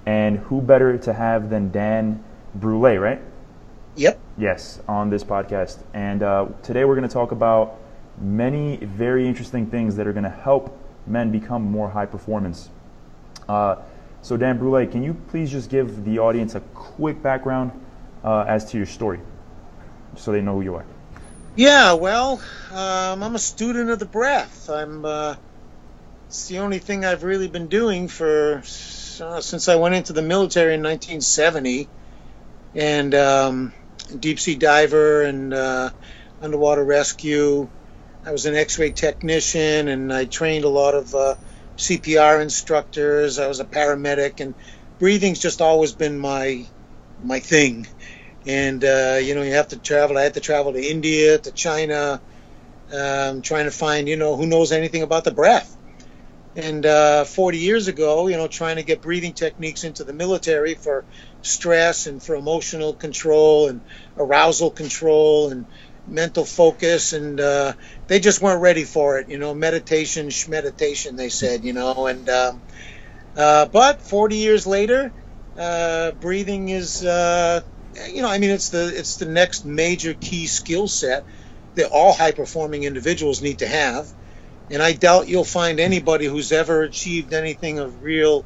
And who better to have than Dan Brulé, right? Yep. Yes, on this podcast. And today we're going to talk about many very interesting things that are going to help men become more high performance. So Dan Brulé, can you please just give the audience a quick background as to your story, so they know who you are? Yeah, well, I'm a student of the breath. It's the only thing I've really been doing since I went into the military in 1970, and deep sea diver and underwater rescue. I was an X-ray technician, and I trained a lot of CPR instructors. I was a paramedic, and breathing's just always been my thing. And you have to travel. I had to travel to India, to China, trying to find who knows anything about the breath. And 40 years ago, trying to get breathing techniques into the military for stress and for emotional control and arousal control and mental focus, and they just weren't ready for it. Meditation, schmeditation, they said. And but 40 years later, breathing is, it's the next major key skill set that all high-performing individuals need to have. And I doubt you'll find anybody who's ever achieved anything of real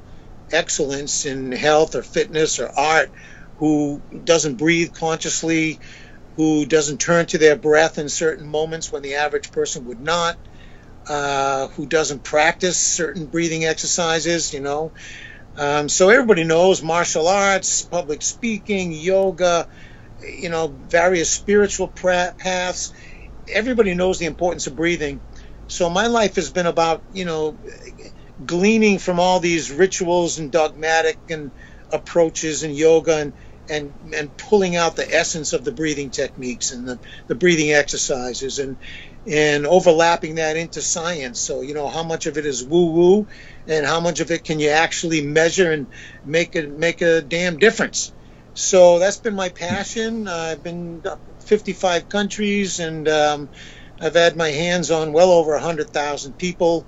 excellence in health or fitness or art who doesn't breathe consciously, who doesn't turn to their breath in certain moments when the average person would not, who doesn't practice certain breathing exercises, So everybody knows martial arts, public speaking, yoga, various spiritual paths. Everybody knows the importance of breathing. So my life has been about, gleaning from all these rituals and dogmatic and approaches in yoga and pulling out the essence of the breathing techniques and the breathing exercises and overlapping that into science. So, how much of it is woo-woo and how much of it can you actually measure and make a damn difference. So that's been my passion. I've been 55 countries, and I've had my hands on well over 100,000 people.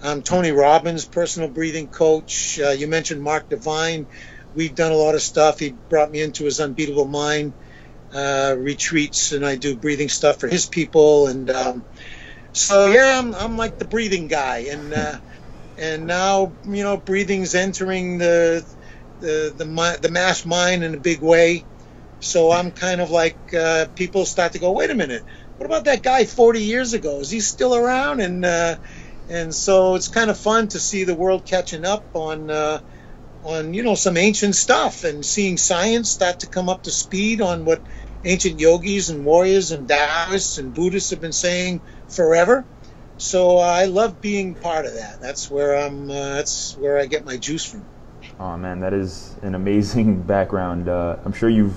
I'm Tony Robbins, personal breathing coach. You mentioned Mark Divine. We've done a lot of stuff. He brought me into his Unbeatable Mind retreats, and I do breathing stuff for his people. And so, yeah, I'm like the breathing guy. And now, breathing's entering the mass mind in a big way. So I'm kind of like, people start to go, wait a minute, what about that guy 40 years ago? Is he still around? And so it's kind of fun to see the world catching up on some ancient stuff and seeing science start to come up to speed on what ancient yogis and warriors and Taoists and Buddhists have been saying forever. So I love being part of that. That's where I get my juice from. Oh man, that is an amazing background. I'm sure you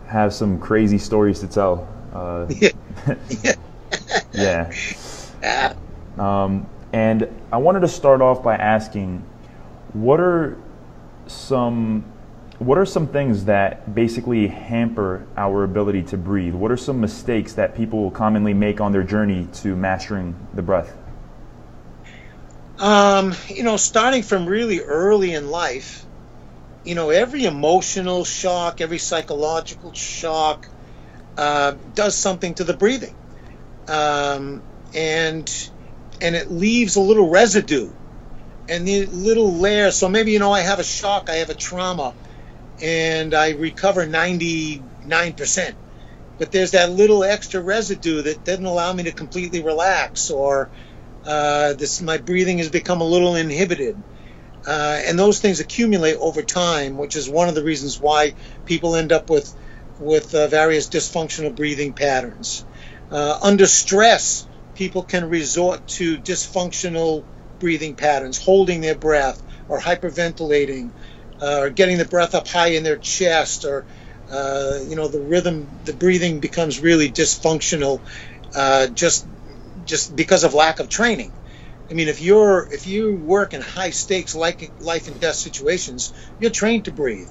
have some crazy stories to tell. Yeah. And I wanted to start off by asking, what are some things that basically hamper our ability to breathe? What are some mistakes that people commonly make on their journey to mastering the breath? Starting from really early in life, every emotional shock, every psychological shock does something to the breathing. And it leaves a little residue and the little layer. So maybe, I have a shock, I have a trauma, and I recover 99%. But there's that little extra residue that doesn't allow me to completely relax, or my breathing has become a little inhibited. And those things accumulate over time, which is one of the reasons why people end up with various dysfunctional breathing patterns. Under stress, people can resort to dysfunctional breathing patterns, holding their breath, or hyperventilating, or getting the breath up high in their chest, or the breathing becomes really dysfunctional, just because of lack of training. I mean, if you work in high stakes life and death situations, you're trained to breathe.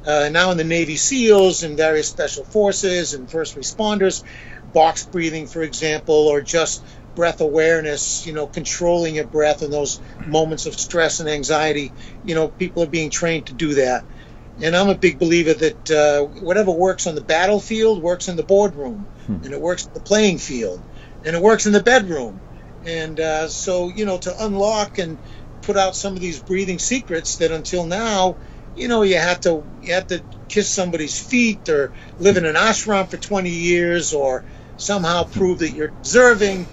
Now in the Navy SEALs and various special forces and first responders, box breathing, for example, or just breath awareness, controlling your breath in those moments of stress and anxiety. People are being trained to do that. And I'm a big believer that whatever works on the battlefield works in the boardroom, and it works in the playing field, and it works in the bedroom. And so, to unlock and put out some of these breathing secrets that until now, you had to kiss somebody's feet or live in an ashram for 20 years or somehow prove that you're deserving.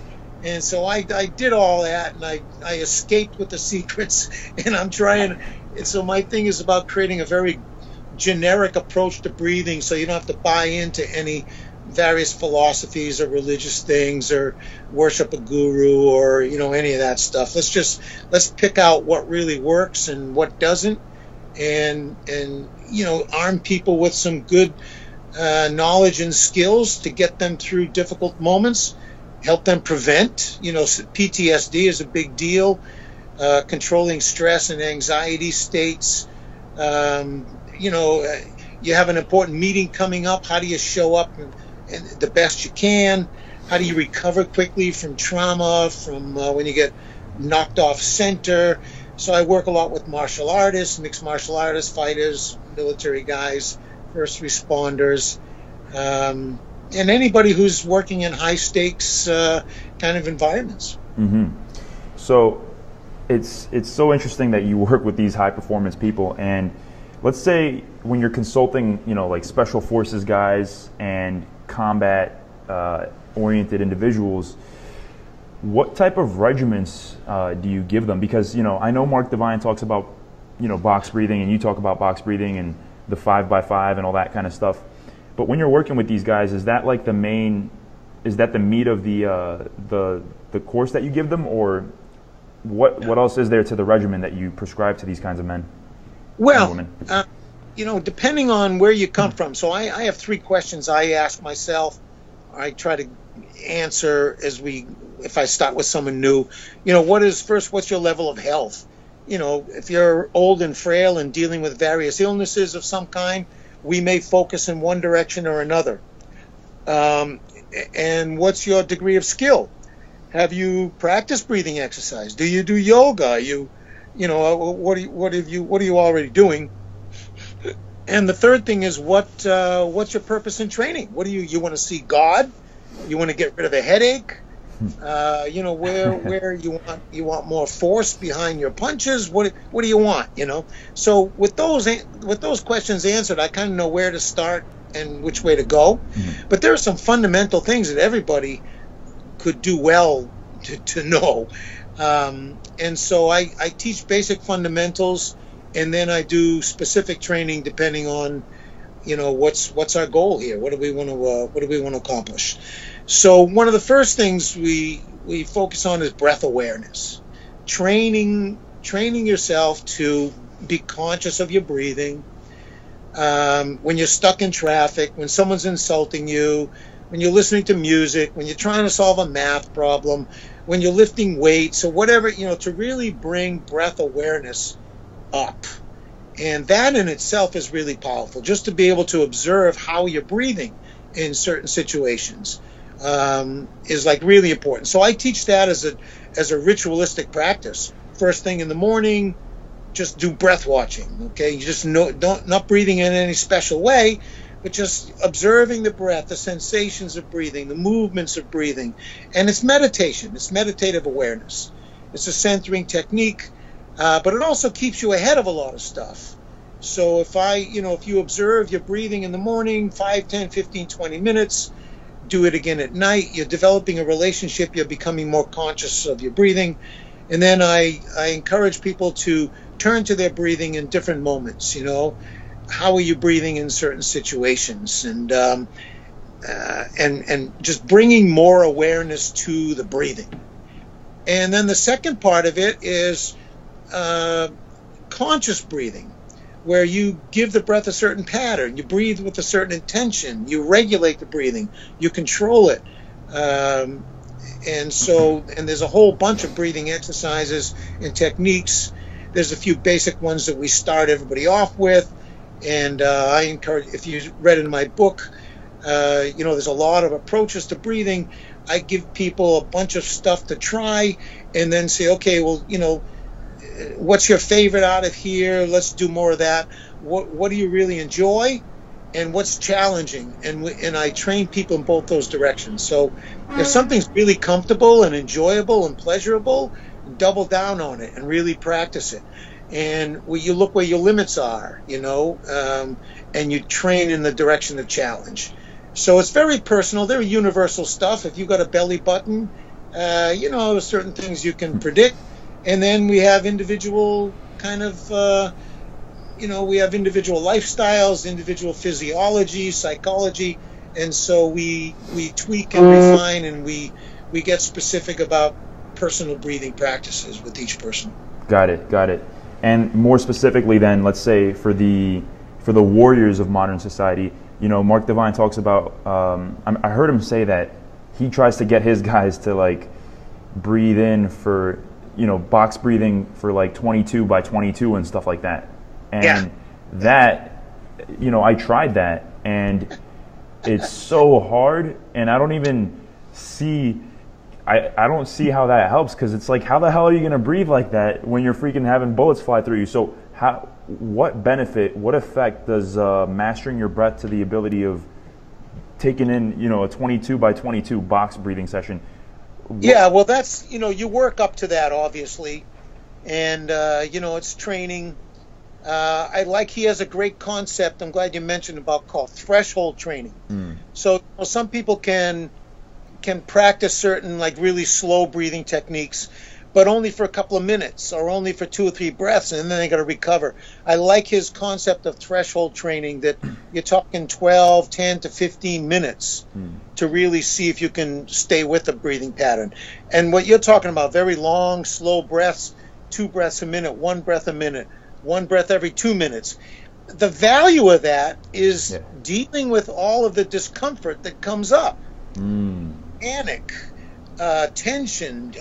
And so I did all that, and I escaped with the secrets, and I'm trying. And so my thing is about creating a very generic approach to breathing, so you don't have to buy into any various philosophies or religious things or worship a guru or any of that stuff. Let's pick out what really works and what doesn't, and arm people with some good knowledge and skills to get them through difficult moments, help them prevent. PTSD is a big deal. Controlling stress and anxiety states. You have an important meeting coming up. How do you show up and the best you can? How do you recover quickly from trauma, from when you get knocked off center? So I work a lot with martial artists, mixed martial artists, fighters, military guys, first responders, and anybody who's working in high stakes kind of environments. Mm-hmm. So it's so interesting that you work with these high performance people. And let's say when you're consulting, like special forces guys and combat oriented individuals, what type of regiments do you give them? Because I know Mark Divine talks about box breathing, and you talk about box breathing and the 5x5 and all that kind of stuff. But when you're working with these guys, is that like the meat of the course that you give them, or what else is there to the regimen that you prescribe to these kinds of men? Well, depending on where you come from. So I have 3 questions I ask myself. I try to answer if I start with someone new. What's your level of health? If you're old and frail and dealing with various illnesses of some kind, we may focus in one direction or another. And what's your degree of skill? Have you practiced breathing exercise? Do you do yoga? What are you already doing? And the third thing is what's your purpose in training? What do you want to see God? You want to get rid of a headache? Where you want more force behind your punches? What do you want? So with those questions answered, I kind of know where to start and which way to go. Mm-hmm. But there are some fundamental things that everybody could do well to know. And so I teach basic fundamentals, and then I do specific training depending on, what's our goal here? What do we want to accomplish? So one of the first things we focus on is breath awareness, training yourself to be conscious of your breathing. When you're stuck in traffic, when someone's insulting you, when you're listening to music, when you're trying to solve a math problem, when you're lifting weights or whatever, to really bring breath awareness up. And that in itself is really powerful, just to be able to observe how you're breathing in certain situations is like really important. So I teach that as a ritualistic practice. First thing in the morning, just do breath watching. Okay, you just not breathing in any special way, but just observing the breath, the sensations of breathing, the movements of breathing. And it's meditation. It's meditative awareness. It's a centering technique, but it also keeps you ahead of a lot of stuff. So if you observe your breathing in the morning, 5, 10, 15, 20 minutes, do it again at night, you're developing a relationship, you're becoming more conscious of your breathing. And then I encourage people to turn to their breathing in different moments. How are you breathing in certain situations, and just bringing more awareness to the breathing. And then the second part of it is conscious breathing, where you give the breath a certain pattern, you breathe with a certain intention, you regulate the breathing, you control it. And there's a whole bunch of breathing exercises and techniques. There's a few basic ones that we start everybody off with. And I encourage, if you read in my book, there's a lot of approaches to breathing. I give people a bunch of stuff to try, and then say, okay, well, what's your favorite out of here? Let's do more of that. What do you really enjoy, and what's challenging? And I train people in both those directions. So if something's really comfortable and enjoyable and pleasurable, double down on it and really practice it. And you look where your limits are, and you train in the direction of challenge. So it's very personal. They're universal stuff. If you got a belly button, certain things you can predict. And then we have individual kind of, we have individual lifestyles, individual physiology, psychology. And so we tweak and refine, and we get specific about personal breathing practices with each person. Got it. And more specifically then, let's say for the warriors of modern society, Mark Divine talks about, I heard him say that he tries to get his guys to like breathe in for, box breathing for like 22 by 22 and stuff like that. And that, I tried that, and it's so hard, and I don't even see, I don't see how that helps, because it's like, how the hell are you going to breathe like that when you're freaking having bullets fly through you? So what benefit, what effect does mastering your breath to the ability of taking in, a 22 by 22 box breathing session? Yeah, well, that's, you work up to that, obviously. And, it's training. He has a great concept, I'm glad you mentioned about, called threshold training. So some people can practice certain like really slow breathing techniques, but only for a couple of minutes or only for 2 or 3 breaths, and then they got to recover. I like his concept of threshold training, that you're talking 12, 10 to 15 minutes to really see if you can stay with the breathing pattern. And what you're talking about, very long, slow breaths, 2 breaths a minute, 1 breath a minute, 1 breath every 2 minutes. The value of that is dealing with all of the discomfort that comes up. Panic, tension,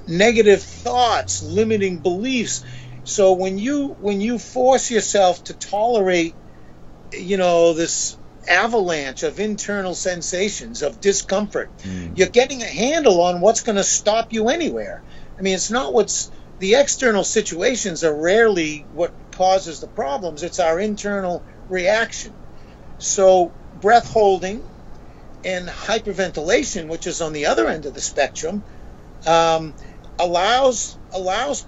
negative thoughts, limiting beliefs. So when you force yourself to tolerate, this avalanche of internal sensations of discomfort, you're getting a handle on what's going to stop you anywhere. I mean, it's not the external situations are rarely what causes the problems. It's our internal reaction. So breath holding and hyperventilation, which is on the other end of the spectrum, allows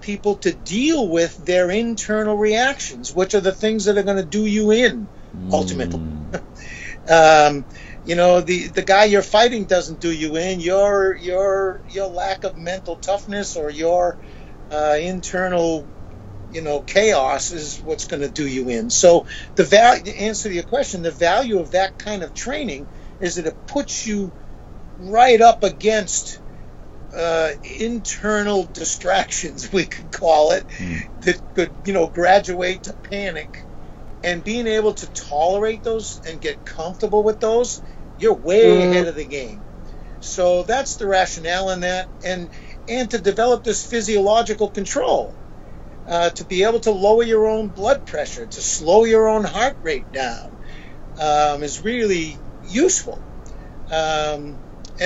people to deal with their internal reactions, which are the things that are going to do you in, ultimately. The guy you're fighting doesn't do you in. Your lack of mental toughness or your internal chaos is what's going to do you in. So to answer your question, the value of that kind of training is that it puts you right up against internal distractions, we could call it, that could, graduate to panic. And being able to tolerate those and get comfortable with those, you're way ahead of the game. So that's the rationale in that. And to develop this physiological control, to be able to lower your own blood pressure, to slow your own heart rate down, is really useful. And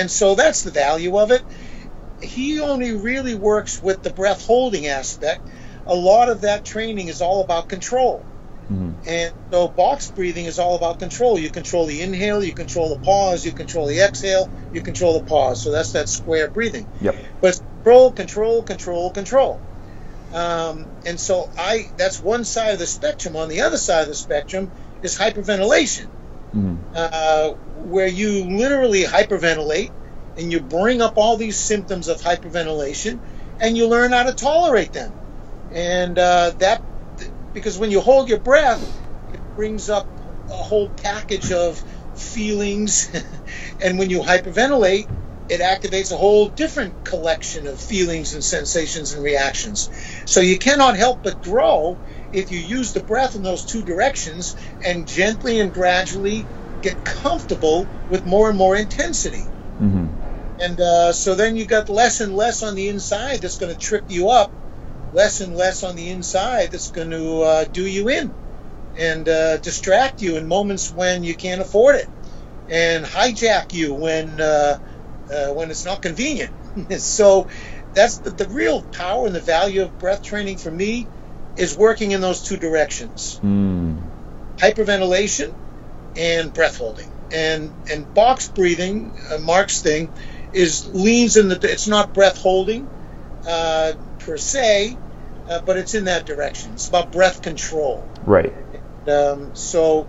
so that's the value of it. He only really works with the breath holding aspect. A lot of that training is all about control. And so box breathing is all about control. You control the inhale, you control the pause, you control the exhale, you control the pause. So that's that square breathing. But it's control. And so that's one side of the spectrum. On the other side of the spectrum is hyperventilation, where you literally hyperventilate and you bring up all these symptoms of hyperventilation and you learn how to tolerate them. And because when you hold your breath, it brings up a whole package of feelings. And when you hyperventilate, it activates a whole different collection of feelings and sensations and reactions. So you cannot help but grow if you use the breath in those 2 directions and gently and gradually get comfortable with more and more intensity. And so then you got less and less on the inside that's going to trip you up, less and less on the inside that's going to do you in and distract you in moments when you can't afford it. and hijack you when it's not convenient. So that's the real power and the value of breath training for me is working in those two directions. Hyperventilation and breath holding. And box breathing, Mark's thing, leans in it's not breath holding per se, but it's in that direction. It's about breath control. Right. So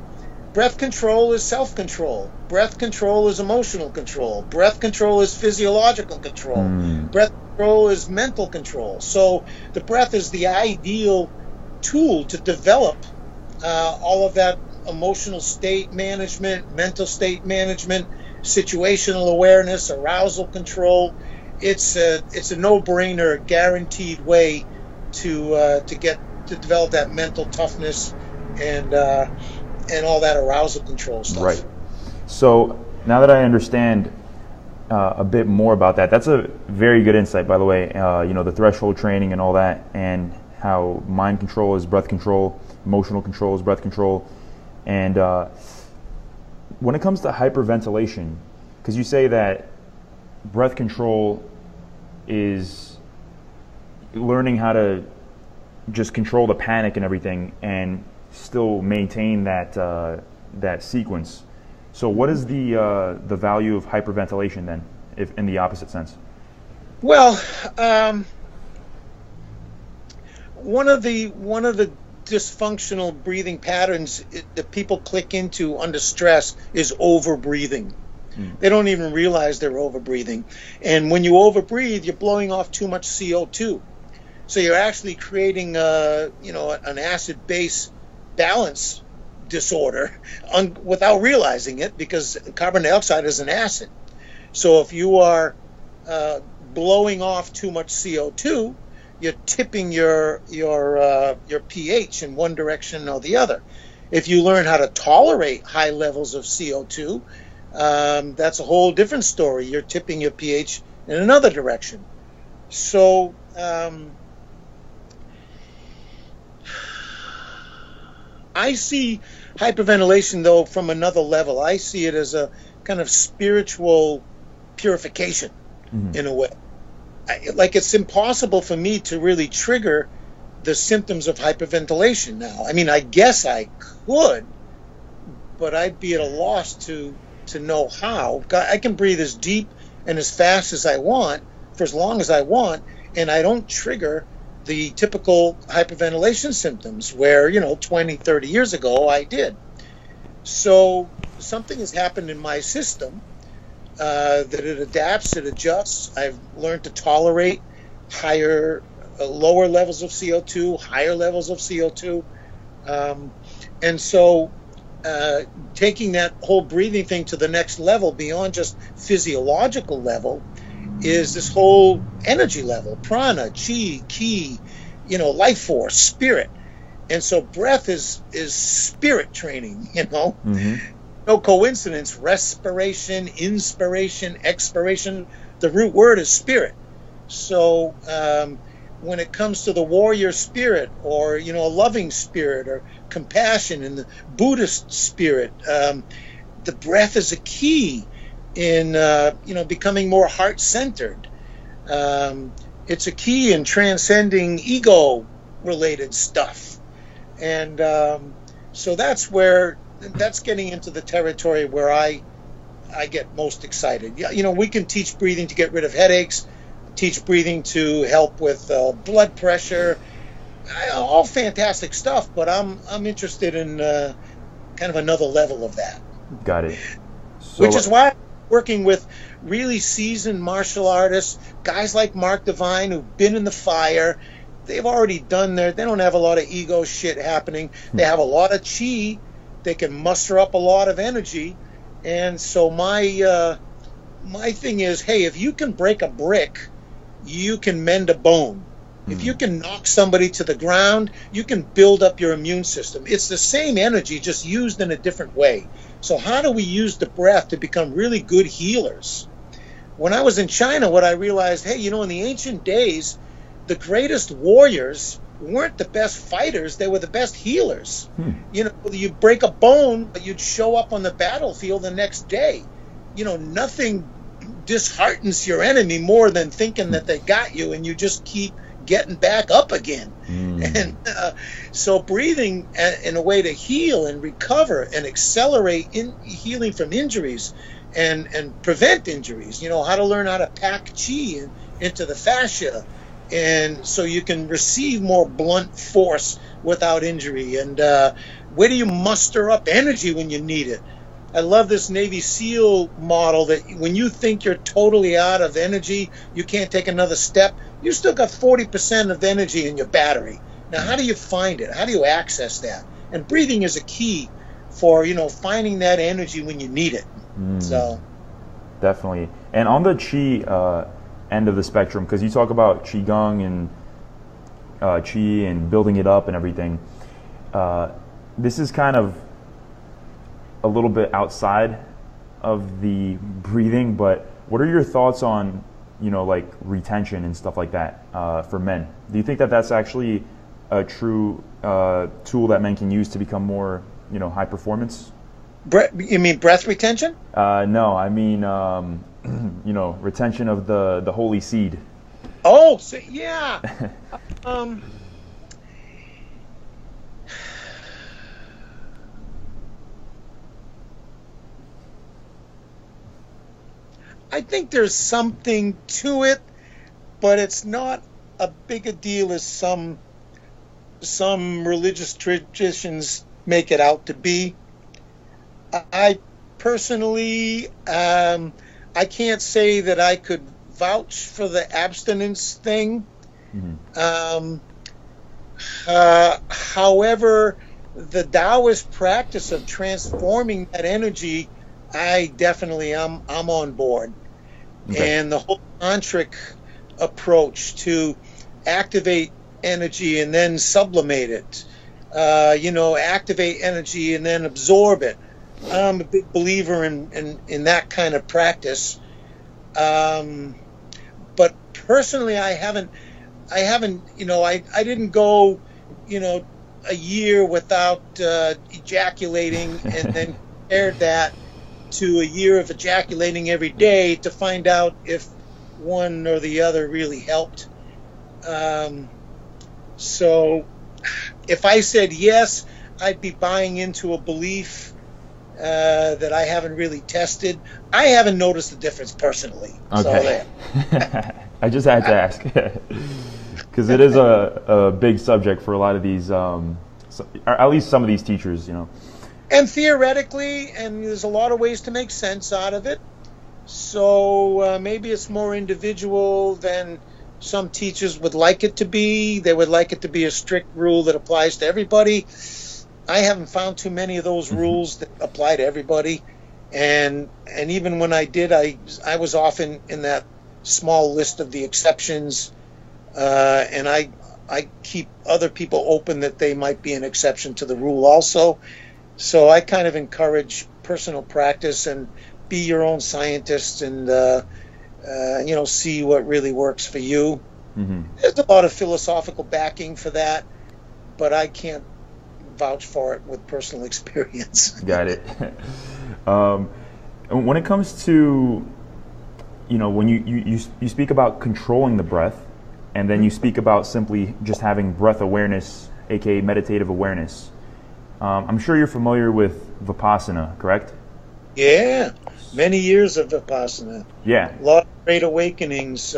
breath control is self-control. Breath control is emotional control. Breath control is physiological control. Breath control is mental control. So the breath is the ideal tool to develop all of that emotional state management, mental state management, situational awareness, arousal control. It's a no-brainer, guaranteed way to develop that mental toughness and all that arousal control stuff. Right. So now that I understand a bit more about that, that's a very good insight, by the way. The threshold training and all that, and how mind control is breath control, emotional control is breath control. And when it comes to hyperventilation, because you say that breath control is learning how to just control the panic and everything and still maintain that sequence. So what is the value of hyperventilation then, if in the opposite sense? Well, one of the dysfunctional breathing patterns that people click into under stress is over-breathing. They don't even realize they're over-breathing. And when you over-breathe, you're blowing off too much CO2. So you're actually creating an acid-base balance disorder without realizing it, because carbon dioxide is an acid. So if you are blowing off too much CO2, you're tipping your pH in one direction or the other. If you learn how to tolerate high levels of CO2, that's a whole different story. You're tipping your pH in another direction. So I see hyperventilation, though, from another level. I see it as a kind of spiritual purification, in a way. It's impossible for me to really trigger the symptoms of hyperventilation now. I mean, I guess I could, but I'd be at a loss to know how. I can breathe as deep and as fast as I want for as long as I want, and I don't trigger the typical hyperventilation symptoms where, 20, 30 years ago I did. So something has happened in my system that it adapts, it adjusts. I've learned to tolerate lower levels of CO2, higher levels of CO2. And so taking that whole breathing thing to the next level, beyond just physiological level, is this whole energy level, prana, chi, ki, life force, spirit. And so breath is spirit training, No coincidence. Respiration, inspiration, expiration. The root word is spirit. So when it comes to the warrior spirit, or a loving spirit, or compassion, and the Buddhist spirit, the breath is a key in becoming more heart-centered. It's a key in transcending ego-related stuff, and so that's getting into the territory where I get most excited. We can teach breathing to get rid of headaches, teach breathing to help with blood pressure, all fantastic stuff. But I'm interested in kind of another level of that. Got it. So, which is why I'm working with really seasoned martial artists, guys like Mark Devine, who've been in the fire. They've already done they don't have a lot of ego shit happening. They have a lot of chi. They can muster up a lot of energy. And so my thing is, hey, if you can break a brick, you can mend a bone. If you can knock somebody to the ground, you can build up your immune system. It's the same energy, just used in a different way. So how do we use the breath to become really good healers? When I was in China, what I realized, hey, in the ancient days, the greatest warriors weren't the best fighters, they were the best healers. You know, you break a bone, but you'd show up on the battlefield the next day. You know, nothing disheartens your enemy more than thinking that they got you, and you just keep getting back up again. And so breathing in a way to heal and recover and accelerate in healing from injuries and prevent injuries. You know, how to learn how to pack chi into the fascia, and so you can receive more blunt force without injury. And where do you muster up energy when you need it? I love this Navy SEAL model that when you think you're totally out of energy, you can't take another step, you still got 40% of energy in your battery. Now, how do you find it? How do you access that? And breathing is a key for, you know, finding that energy when you need it. So definitely. And on the chi end of the spectrum, because you talk about qigong and chi and building it up and everything, this is kind of a little bit outside of the breathing, but what are your thoughts on, you know, like retention and stuff like that for men? Do you think that that's actually a true tool that men can use to become more, you know, high performance? You mean breath retention? No, I mean, you know, retention of the holy seed. Oh, so, yeah. I think there's something to it, but it's not a big a deal as some religious traditions make it out to be. I personally, I can't say that I could vouch for the abstinence thing. However, the Taoist practice of transforming that energy, I definitely am on board. Okay. And the whole tantric approach to activate energy and then sublimate it, you know, activate energy and then absorb it. I'm a big believer in that kind of practice. But personally, I haven't, you know, I didn't go, you know, a year without ejaculating and then compared that to a year of ejaculating every day to find out if one or the other really helped. So if I said yes, I'd be buying into a belief that I haven't really tested. I haven't noticed the difference personally. Okay. So I just had to ask because it is a big subject for a lot of these, or at least some of these teachers, you know. And theoretically, and there's a lot of ways to make sense out of it. So maybe it's more individual than some teachers would like it to be. They would like it to be a strict rule that applies to everybody. I haven't found too many of those rules that apply to everybody. And even when I did, I was often in that small list of the exceptions. And I keep other people open that they might be an exception to the rule also. So I kind of encourage personal practice and be your own scientist and, you know, see what really works for you. There's a lot of philosophical backing for that, but I can't vouch for it with personal experience. Got it. When it comes to, you know, when you speak about controlling the breath, and then you speak about simply just having breath awareness, aka meditative awareness. I'm sure you're familiar with Vipassana, correct? Yeah, many years of Vipassana. Yeah. A lot of great awakenings.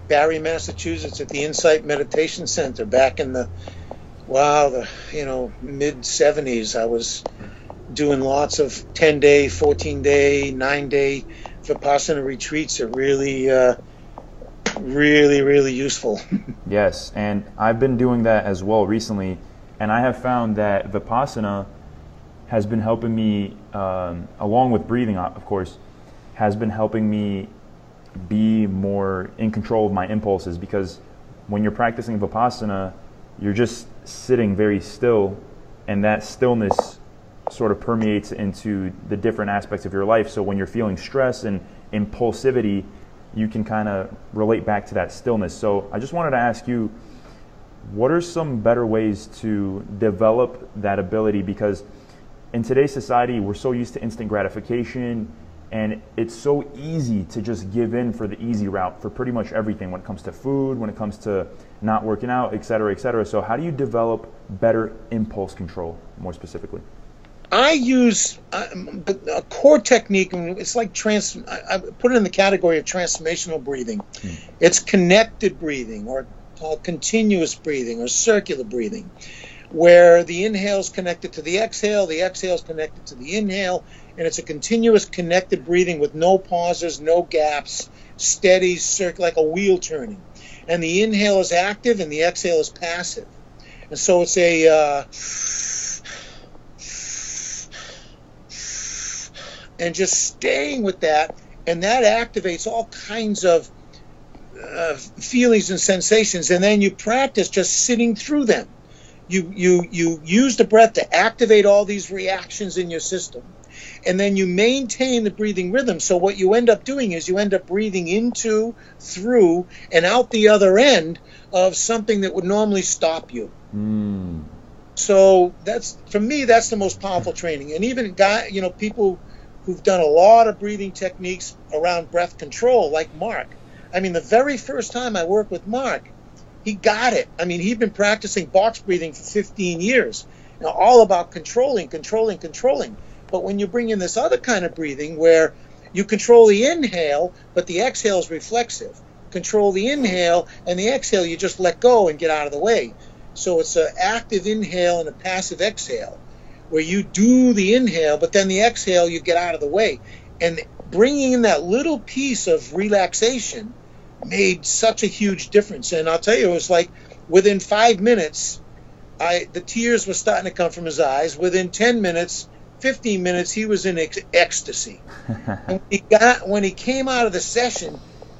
Barre, Massachusetts at the Insight Meditation Center back in the you know, mid-70s. I was doing lots of 10-day, 14-day, 9-day Vipassana retreats are really, really useful. Yes, and I've been doing that as well recently. And I have found that Vipassana has been helping me, along with breathing, of course, has been helping me be more in control of my impulses, because when you're practicing Vipassana, you're just sitting very still, and that stillness sort of permeates into the different aspects of your life. So when you're feeling stress and impulsivity, you can kind of relate back to that stillness. So I just wanted to ask you, what are some better ways to develop that ability? Because in today's society, we're so used to instant gratification, and it's so easy to just give in for the easy route for pretty much everything when it comes to food, when it comes to not working out, et cetera, et cetera. So how do you develop better impulse control, more specifically? I use a core technique. It's like I put it in the category of transformational breathing. It's connected breathing, or continuous breathing, or circular breathing, where the inhale is connected to the exhale is connected to the inhale, and it's a continuous connected breathing with no pauses, no gaps, steady, like a wheel turning. And the inhale is active and the exhale is passive. And so it's and just staying with that, and that activates all kinds of feelings and sensations, and then you practice just sitting through them. You use the breath to activate all these reactions in your system, and then you maintain the breathing rhythm. So what you end up doing is you end up breathing into, through, and out the other end of something that would normally stop you. So for me, that's the most powerful training. And even people who've done a lot of breathing techniques around breath control, like Mark. I mean, the very first time I worked with Mark, he got it. I mean, he'd been practicing box breathing for 15 years, all about controlling. But when you bring in this other kind of breathing where you control the inhale, but the exhale is reflexive. Control the inhale, and the exhale you just let go and get out of the way. So it's an active inhale and a passive exhale, where you do the inhale, but then the exhale you get out of the way. And bringing in that little piece of relaxation made such a huge difference. And I'll tell you, it was like within 5 minutes, the tears were starting to come from his eyes. Within 10 minutes, 15 minutes, he was in ecstasy. And when he came out of the session,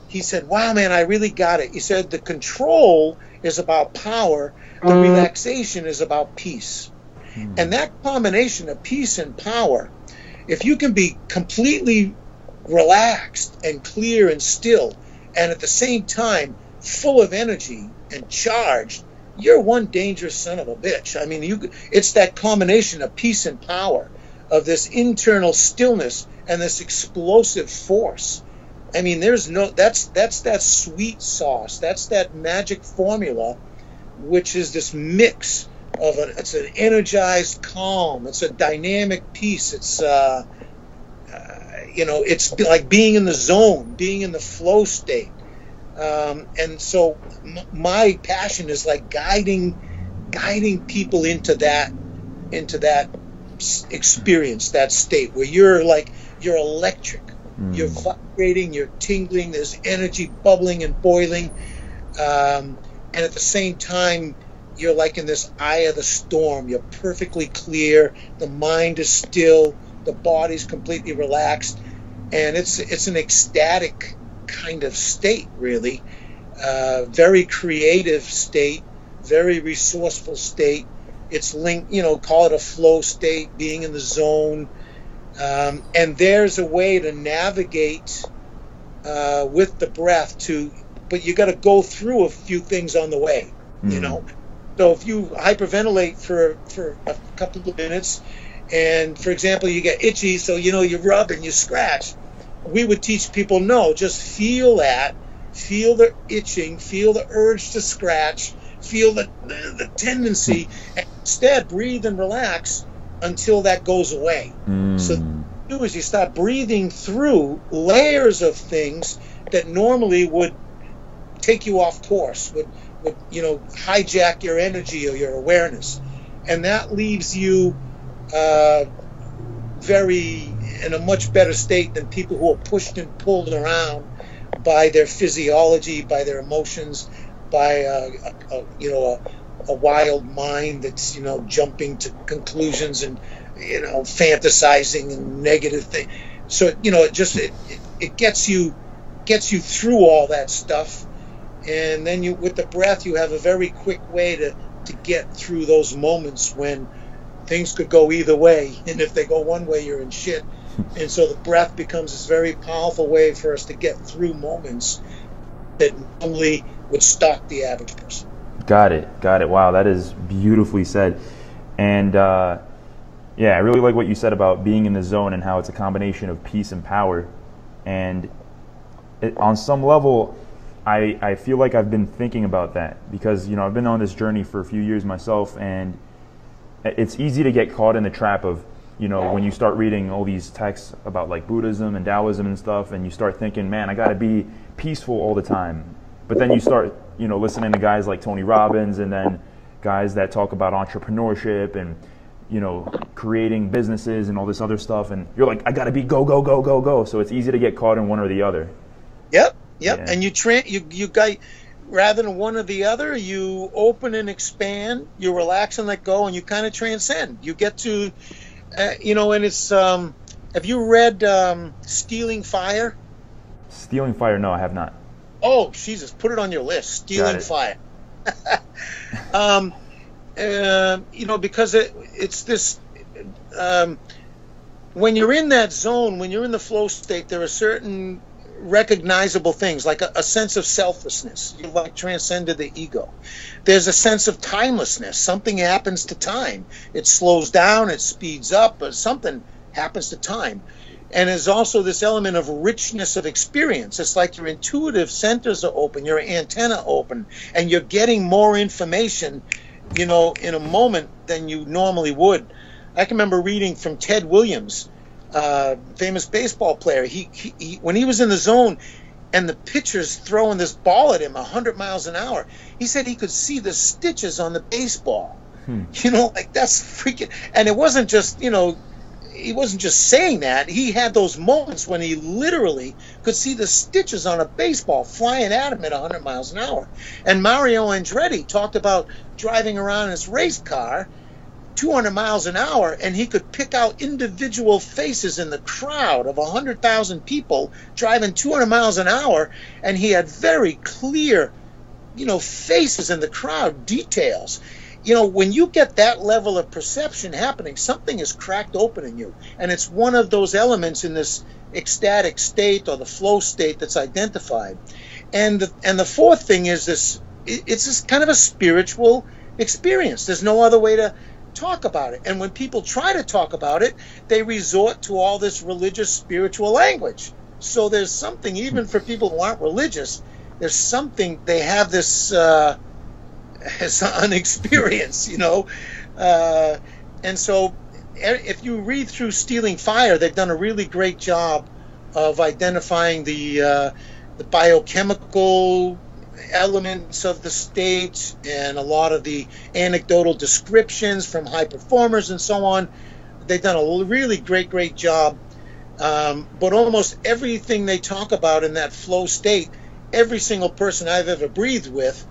he said, "Wow, man, I really got it." He said, "The control is about power. The relaxation is about peace." And that combination of peace and power, if you can be completely relaxed and clear and still, and at the same time full of energy and charged, you're one dangerous son of a bitch. I mean, it's that combination of peace and power, of this internal stillness and this explosive force. I mean, that's that sweet sauce. That's that magic formula, which is this mix of it's an energized calm. It's a dynamic peace. It's it's like being in the zone, being in the flow state. And so my passion is like guiding people into that experience, that state where you're electric, you're vibrating, you're tingling, there's energy bubbling and boiling, and at the same time you're like in this eye of the storm. You're perfectly clear, the mind is still, the body's completely relaxed, and it's an ecstatic kind of state, really. Very creative state, very resourceful state. It's linked, call it a flow state, being in the zone. And there's a way to navigate with the breath but you got to go through a few things on the way, So if you hyperventilate for a couple of minutes, and for example, you get itchy, so you rub and you scratch, we would teach people, no, just feel that, feel the itching, feel the urge to scratch, feel the tendency, and instead breathe and relax until that goes away. So what you do is you start breathing through layers of things that normally would take you off course, would hijack your energy or your awareness, and that leaves you in a much better state than people who are pushed and pulled around by their physiology, by their emotions, by a wild mind that's jumping to conclusions and fantasizing and negative things. So it gets you through all that stuff. And then with the breath, you have a very quick way to get through those moments when things could go either way. And if they go one way, you're in shit. And so the breath becomes this very powerful way for us to get through moments that normally would stop the average person. Got it. Got it. Wow, that is beautifully said. And yeah, I really like what you said about being in the zone and how it's a combination of peace and power. And on some level, I feel like I've been thinking about that because, you know, I've been on this journey for a few years myself, and it's easy to get caught in the trap of, you know, when you start reading all these texts about like Buddhism and Taoism and stuff, and you start thinking, man, I got to be peaceful all the time. But then you start, you know, listening to guys like Tony Robbins, and then guys that talk about entrepreneurship and, you know, creating businesses and all this other stuff, and you're like, I got to be go, go, go, go, go. So it's easy to get caught in one or the other. Yep. Yeah. And you got, rather than one or the other, you open and expand, you relax and let go, and you kind of transcend. You get to, you know, and it's, have you read Stealing Fire? Stealing Fire? No, I have not. Oh, Jesus, put it on your list. Stealing Fire. You know, because it's this, when you're in that zone, when you're in the flow state, there are certain recognizable things, like a sense of selflessness. You like transcended the ego. There's a sense of timelessness. Something happens to time. It slows down, it speeds up, but something happens to time. And there's also this element of richness of experience. It's like your intuitive centers are open, your antenna open, and you're getting more information, you know, in a moment than you normally would. I can remember reading from Ted Williams, famous baseball player. He when he was in the zone and the pitcher's throwing this ball at him 100 miles an hour, he said he could see the stitches on the baseball. You know, like that's freaking. And it wasn't just, you know, he wasn't just saying that. He had those moments when he literally could see the stitches on a baseball flying at him at 100 miles an hour. And Mario Andretti talked about driving around in his race car 200 miles an hour, and he could pick out individual faces in the crowd of 100,000 people driving 200 miles an hour, and he had very clear, you know, faces in the crowd, details. You know, when you get that level of perception happening, something is cracked open in you, and it's one of those elements in this ecstatic state or the flow state that's identified. And the fourth thing is this: it's this kind of a spiritual experience. There's no other way to talk about it. And when people try to talk about it, they resort to all this religious spiritual language. So there's something, even for people who aren't religious, there's something, they have this as an experience, you know. And so if you read through Stealing Fire, they've done a really great job of identifying the biochemical elements of the state and a lot of the anecdotal descriptions from high performers and so on. They've done a really great job. But almost everything they talk about in that flow state, every single person I've ever breathed with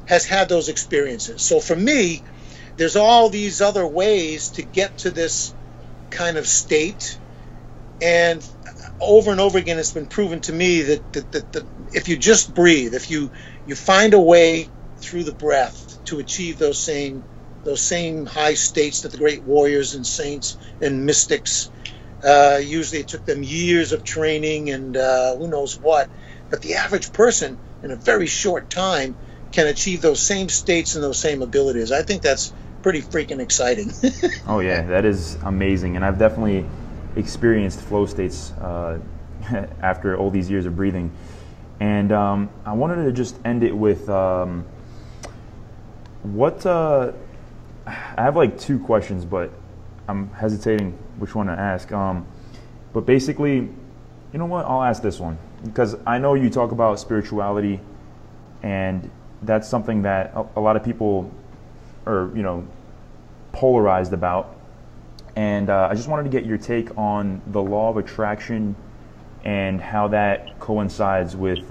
has had those experiences. So for me, there's all these other ways to get to this kind of state, and over and over again it's been proven to me that if you just breathe, if you find a way through the breath to achieve those same high states that the great warriors and saints and mystics, usually it took them years of training and who knows what, but the average person in a very short time can achieve those same states and those same abilities. I think that's pretty freaking exciting. Oh yeah, that is amazing. And I've definitely experienced flow states after all these years of breathing. And I wanted to just end it with I have like two questions, but I'm hesitating which one to ask. But basically, you know what, I'll ask this one, because I know you talk about spirituality, and that's something that a lot of people are, you know, polarized about. And I just wanted to get your take on the law of attraction and how that coincides with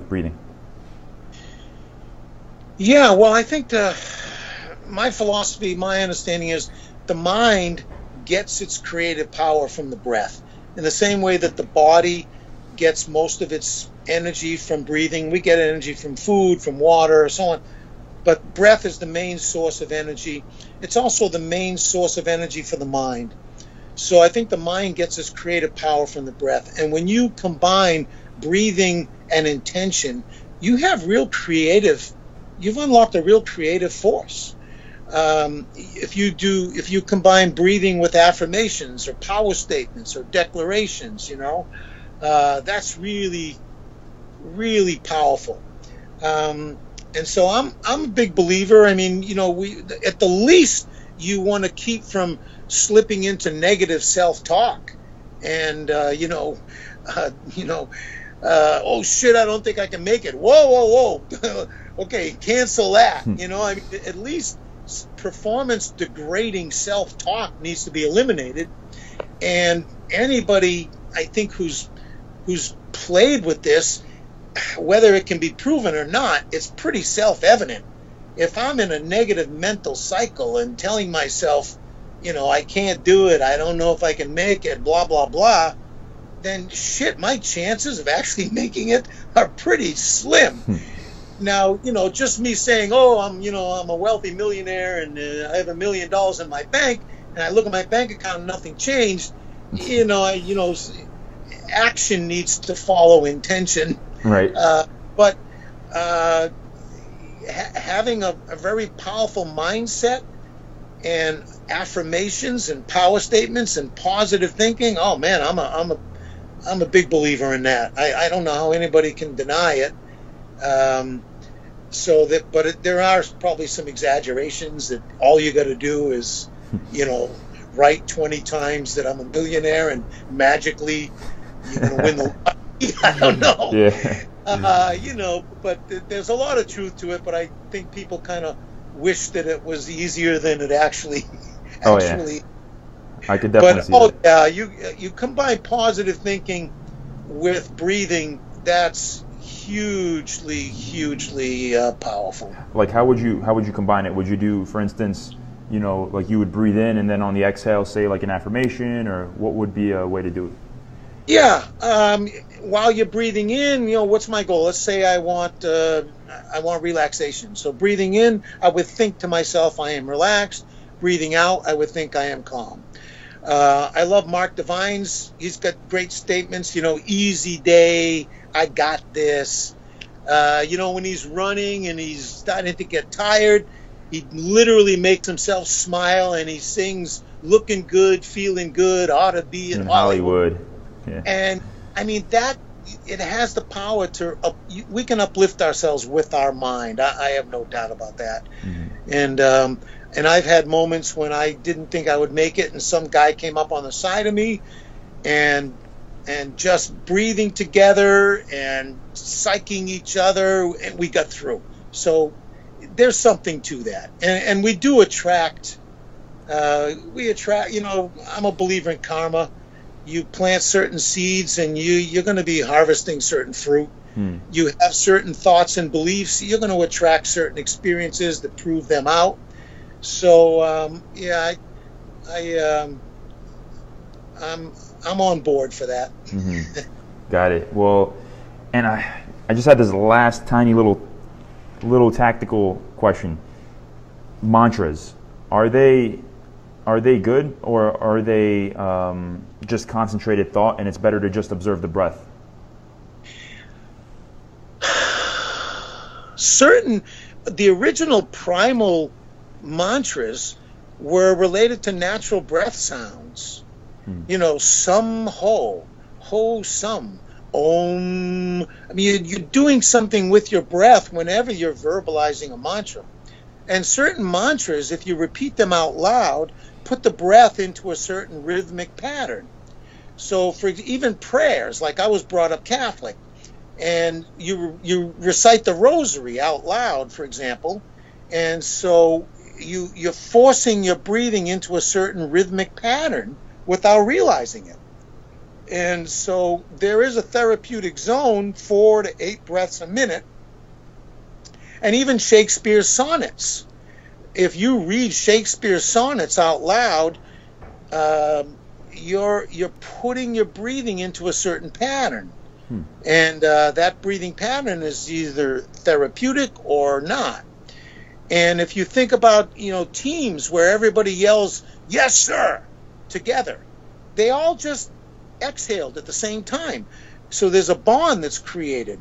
breathing. Yeah, well, I think my philosophy, my understanding is the mind gets its creative power from the breath. In the same way that the body gets most of its energy from breathing, we get energy from food, from water, so on. But breath is the main source of energy. It's also the main source of energy for the mind. So I think the mind gets its creative power from the breath. And when you combine breathing and intention, you have real creative you've unlocked a real creative force. If you combine breathing with affirmations or power statements or declarations, that's really, really powerful. And so I'm a big believer. I mean, we at the least you want to keep from slipping into negative self-talk, and oh shit, I don't think I can make it. Whoa. Okay, cancel that. I mean, at least performance degrading self-talk needs to be eliminated. And anybody, I think, who's played with this, whether it can be proven or not, it's pretty self-evident. If I'm in a negative mental cycle and telling myself, I can't do it, I don't know if I can make it, blah, blah, blah, then shit, my chances of actually making it are pretty slim. Now, just me saying, oh, I'm a wealthy millionaire and I have $1 million in my bank, and I look at my bank account and nothing changed, action needs to follow intention. Right. But having a very powerful mindset and affirmations and power statements and positive thinking, oh man, I'm a big believer in that. I don't know how anybody can deny it. But there are probably some exaggerations that all you got to do is, write 20 times that I'm a millionaire and magically you're going to win the lottery. I don't know. Yeah. But there's a lot of truth to it, but I think people kind of wish that it was easier than it actually. Yeah. I could definitely see that. Yeah, you combine positive thinking with breathing, that's hugely powerful. Like how would you combine it? Would you do, for instance, like you would breathe in and then on the exhale say like an affirmation, or what would be a way to do it? Yeah, while you're breathing in, what's my goal? Let's say I want relaxation. So breathing in, I would think to myself, I am relaxed. Breathing out, I would think I am calm. I love Mark Devine's. He's got great statements. Easy day, I got this. When he's running and he's starting to get tired, he literally makes himself smile and he sings, "Looking good, feeling good, ought to be in Hollywood." Yeah. And I mean that it has the power to we can uplift ourselves with our mind. I have no doubt about that. Mm-hmm. And I've had moments when I didn't think I would make it, and some guy came up on the side of me, and just breathing together and psyching each other, and we got through. So there's something to that, and we do attract. We attract. I'm a believer in karma. You plant certain seeds, and you're going to be harvesting certain fruit. You have certain thoughts and beliefs. You're going to attract certain experiences that prove them out. So I'm on board for that. Mm-hmm. Got it. Well, and I just had this last tiny little tactical question. Mantras, are they good, or are they just concentrated thought, and it's better to just observe the breath? The original primal mantras were related to natural breath sounds. Sum ho sum, om. I mean, you're doing something with your breath whenever you're verbalizing a mantra. And certain mantras, if you repeat them out loud, put the breath into a certain rhythmic pattern. So for even prayers, like I was brought up Catholic, and you recite the rosary out loud, for example, and so you're forcing your breathing into a certain rhythmic pattern without realizing it. And so there is a therapeutic zone, 4 to 8 breaths a minute. And even Shakespeare's sonnets. If you read Shakespeare's sonnets out loud, you're putting your breathing into a certain pattern. And that breathing pattern is either therapeutic or not. And if you think about, teams where everybody yells, "Yes, sir," together, they all just exhaled at the same time. So there's a bond that's created.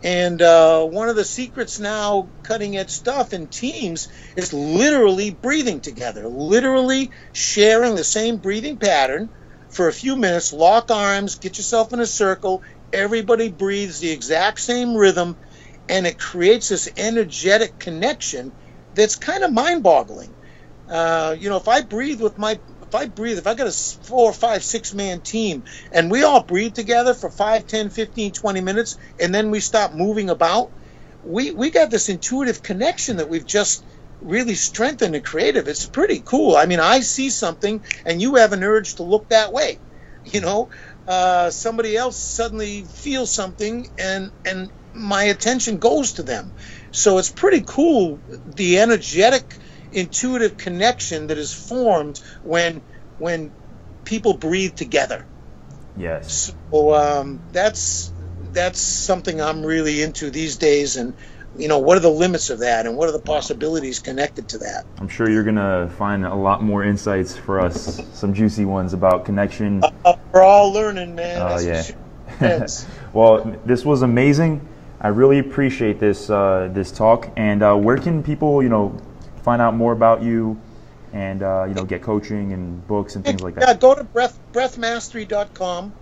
And one of the secrets now, cutting edge stuff in teams, is literally breathing together, literally sharing the same breathing pattern for a few minutes, lock arms, get yourself in a circle, everybody breathes the exact same rhythm, and it creates this energetic connection that's kind of mind-boggling. If I breathe if I got a 4, 5, 6-man team and we all breathe together for 5, 10, 15, 20 minutes and then we stop moving about, we got this intuitive connection that we've just really strengthened and creative. It's pretty cool. I mean, I see something and you have an urge to look that way. Somebody else suddenly feels something and my attention goes to them. So it's pretty cool, the energetic intuitive connection that is formed when people breathe together. Yes. So that's something I'm really into these days. And what are the limits of that, and what are the possibilities connected to that? I'm sure you're gonna find a lot more insights for us, some juicy ones about connection. We're all learning, man. Yeah. Well, this was amazing. I really appreciate this talk. And where can people find out more about you and get coaching and books and things like that? Yeah, go to breathmastery.com.